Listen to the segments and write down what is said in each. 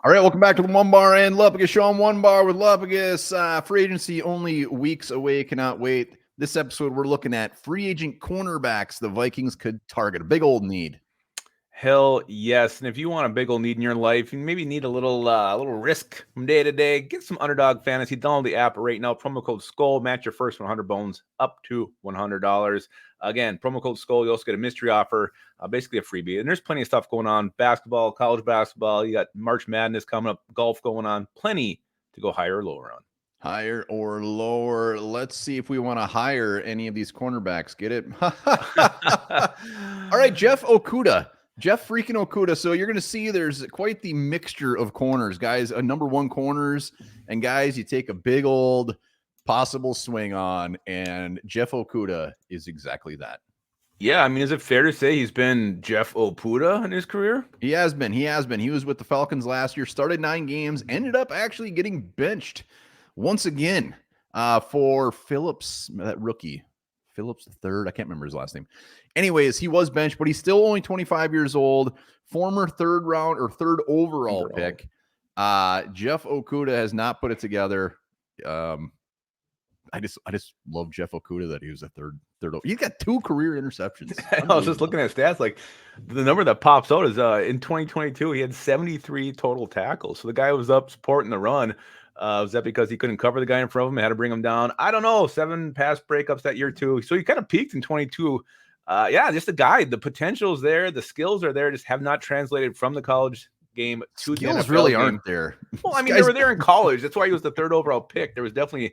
All right, welcome back to the Onebar and Lupagus show. On Onebar with Lupagus. Free agency only weeks away. Cannot wait. This episode, we're looking at free agent cornerbacks the Vikings could target. A big old need. Hell yes. And if you want a big old need in your life, you maybe need a little risk from day to day, get some Underdog Fantasy. Download the app right now. Promo code SKULL. Match your first 100 bones up to $100. Again, promo code SKULL. You also get a mystery offer, basically a freebie. And there's plenty of stuff going on. Basketball, college basketball. You got March Madness coming up. Golf going on. Plenty to go higher or lower on. Higher or lower. Let's see if we want to hire any of these cornerbacks. Get it? All right, Jeff Okudah. Jeff freaking Okudah. So you're going to see there's quite the mixture of corners, guys. Number one corners, and guys, you take a big old possible swing on, and Jeff Okudah is exactly that. Yeah, I mean, is it fair to say he's been Jeff Okudah in his career? He has been. He was with the Falcons last year, started 9 games, ended up actually getting benched once again for Phillips, that rookie. Phillips III. I can't remember his last name. Anyways, he was benched, but he's still only 25 years old. Former third overall pick. Jeff Okudah has not put it together. I just love Jeff Okudah that he was a third. He's got 2 career interceptions. I was just looking at stats. Like the number that pops out is in 2022 he had 73 total tackles. So the guy was up supporting the run. Was that because he couldn't cover the guy in front of him? Had to bring him down. I don't know. 7 pass breakups that year too. So he kind of peaked in 22. Yeah, just the guy. The potential is there. The skills are there. Just have not translated from the college game to the NFL really game. Aren't there. Well, I mean, they were there in college. That's why he was the 3rd overall pick. There was definitely,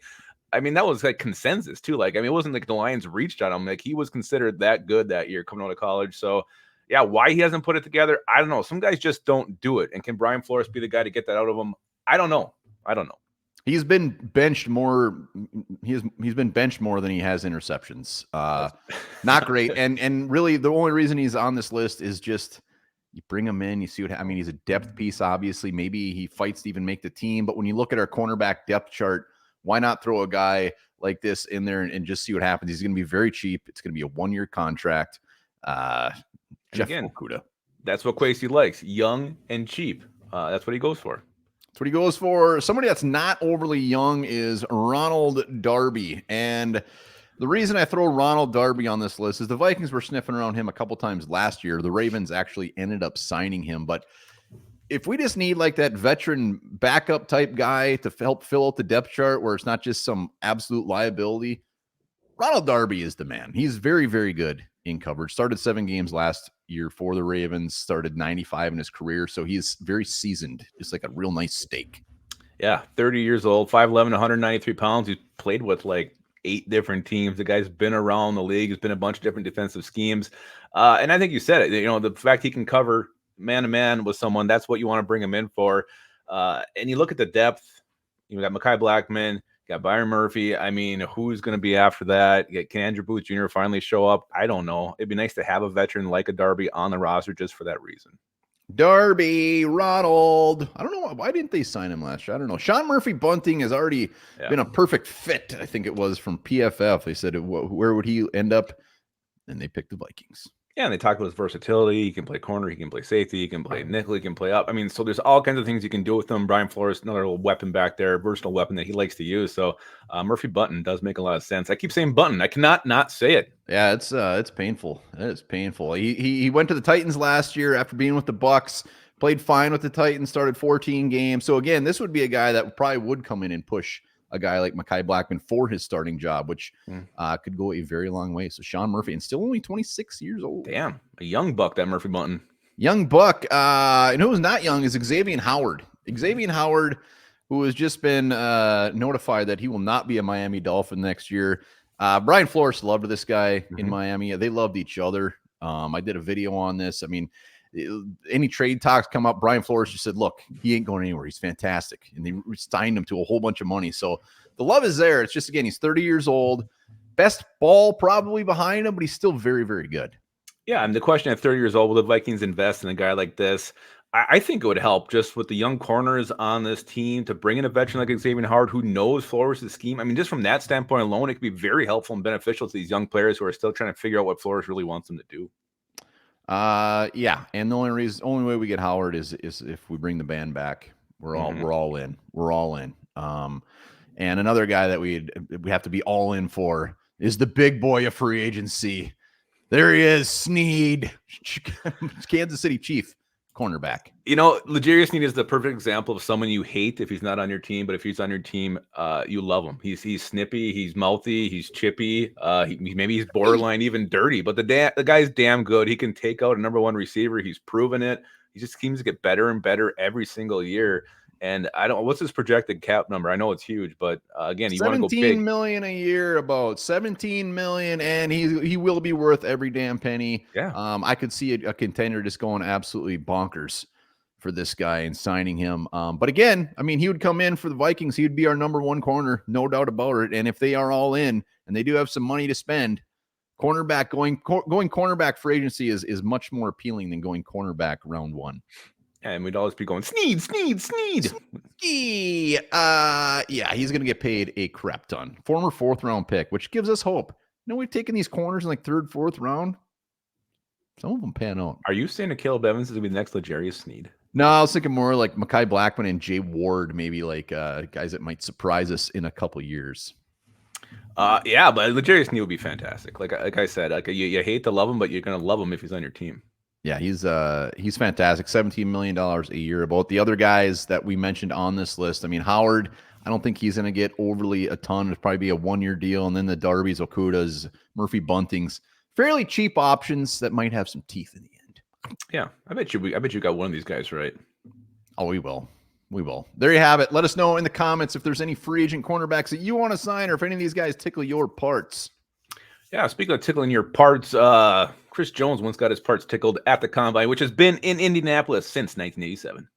I mean, that was like consensus too. Like, I mean, it wasn't like the Lions reached on him. Like he was considered that good that year coming out of college. So yeah, why he hasn't put it together, I don't know. Some guys just don't do it. And can Brian Flores be the guy to get that out of him? I don't know. He's been benched more. He's been benched more than he has interceptions. Not great. And really, the only reason he's on this list is just you bring him in, you see what I mean. He's a depth piece, obviously. Maybe he fights to even make the team. But when you look at our cornerback depth chart, why not throw a guy like this in there and just see what happens? He's going to be very cheap. It's going to be a 1-year contract. Jeff Okudah. That's what Kwesi likes: young and cheap. That's what he goes for. What he goes for. Somebody that's not overly young is Ronald Darby. And the reason I throw Ronald Darby on this list is the Vikings were sniffing around him a couple times last year. The Ravens actually ended up signing him. But if we just need like that veteran backup type guy to help fill out the depth chart where it's not just some absolute liability, Ronald Darby is the man. He's very, very good in coverage. Started 7 games last year for the Ravens, started 95 in his career. So he's very seasoned, just like a real nice steak. Yeah, 30 years old, 5'11", 193 pounds. He's played with like 8 different teams. The guy's been around the league. He's been a bunch of different defensive schemes. And I think you said it, you know, the fact he can cover man-to-man with someone, that's what you want to bring him in for. And you look at the depth, you got Mekhi Blackman, got Byron Murphy. I mean, who's going to be after that? Can Andrew Booth Jr. finally show up? I don't know. It'd be nice to have a veteran like a Darby on the roster just for that reason. Darby, Ronald. I don't know. Why didn't they sign him last year? I don't know. Sean Murphy-Bunting has already been a perfect fit, I think it was, from PFF. They said, where would he end up? And they picked the Vikings. Yeah, and they talked about his versatility. He can play corner, he can play safety, he can play nickel, he can play up. I mean, so there's all kinds of things you can do with him. Brian Flores, another little weapon back there, versatile weapon that he likes to use. So Murphy-Bunting does make a lot of sense. I keep saying Button. I cannot not say it. Yeah, it's painful. It is painful. He went to the Titans last year after being with the Bucks, played fine with the Titans, started 14 games. So again, this would be a guy that probably would come in and push a guy like Mekhi Blackman for his starting job, which could go a very long way. So Sean Murphy, and still only 26 years old. Damn, a young buck, that Murphy-Bunting. Young buck. And who's not young is Xavien Howard. Xavien Howard, who has just been notified that he will not be a Miami Dolphin next year. Brian Flores loved this guy in Miami. They loved each other. I did a video on this. I mean, any trade talks come up, Brian Flores just said, look, he ain't going anywhere. He's fantastic. And they signed him to a whole bunch of money. So the love is there. It's just, again, he's 30 years old. Best ball probably behind him, but he's still very, very good. Yeah, and the question at 30 years old, will the Vikings invest in a guy like this? I think it would help just with the young corners on this team to bring in a veteran like Xavien Howard who knows Flores' scheme. I mean, just from that standpoint alone, it could be very helpful and beneficial to these young players who are still trying to figure out what Flores really wants them to do. Yeah, and the only way we get Howard is if we bring the band back. We're all in. We're all in. And another guy that we have to be all in for is the big boy of free agency. There he is, Sneed, Kansas City Chief cornerback. L'Jarius Sneed is the perfect example of someone you hate if he's not on your team, but if he's on your team, you love him. He's snippy, he's mouthy, he's chippy, maybe he's borderline even dirty, but the guy's damn good. He can take out a number one receiver. He's proven it. He just seems to get better and better every single year. And what's his projected cap number? I know it's huge, but again, you want to go big. $17 million a year, about $17 million, and he will be worth every damn penny. Yeah. I could see a contender just going absolutely bonkers for this guy and signing him. But again, I mean, he would come in for the Vikings. He would be our number one corner, no doubt about it. And if they are all in and they do have some money to spend, cornerback going cornerback for agency is much more appealing than going cornerback round one. And we'd always be going, Sneed. Yeah, he's going to get paid a crap ton. Former 4th round pick, which gives us hope. We've taken these corners in like 3rd, 4th round. Some of them pan out. Are you saying that Caleb Evans is going to be the next L'Jarius Sneed? No, I was thinking more like Mekhi Blackman and Jay Ward, maybe like guys that might surprise us in a couple years. Yeah, but L'Jarius Sneed would be fantastic. Like I said, you hate to love him, but you're going to love him if he's on your team. Yeah, he's fantastic. $17 million a year. About the other guys that we mentioned on this list, I mean, Howard, I don't think he's going to get overly a ton. It'll probably be a 1-year deal. And then the Darbys, Okudahs, Murphy-Buntings, fairly cheap options that might have some teeth in the end. Yeah, I bet you got one of these guys right. Oh, we will. There you have it. Let us know in the comments if there's any free agent cornerbacks that you want to sign or if any of these guys tickle your parts. Yeah, speaking of tickling your parts, Chris Jones once got his parts tickled at the Combine, which has been in Indianapolis since 1987.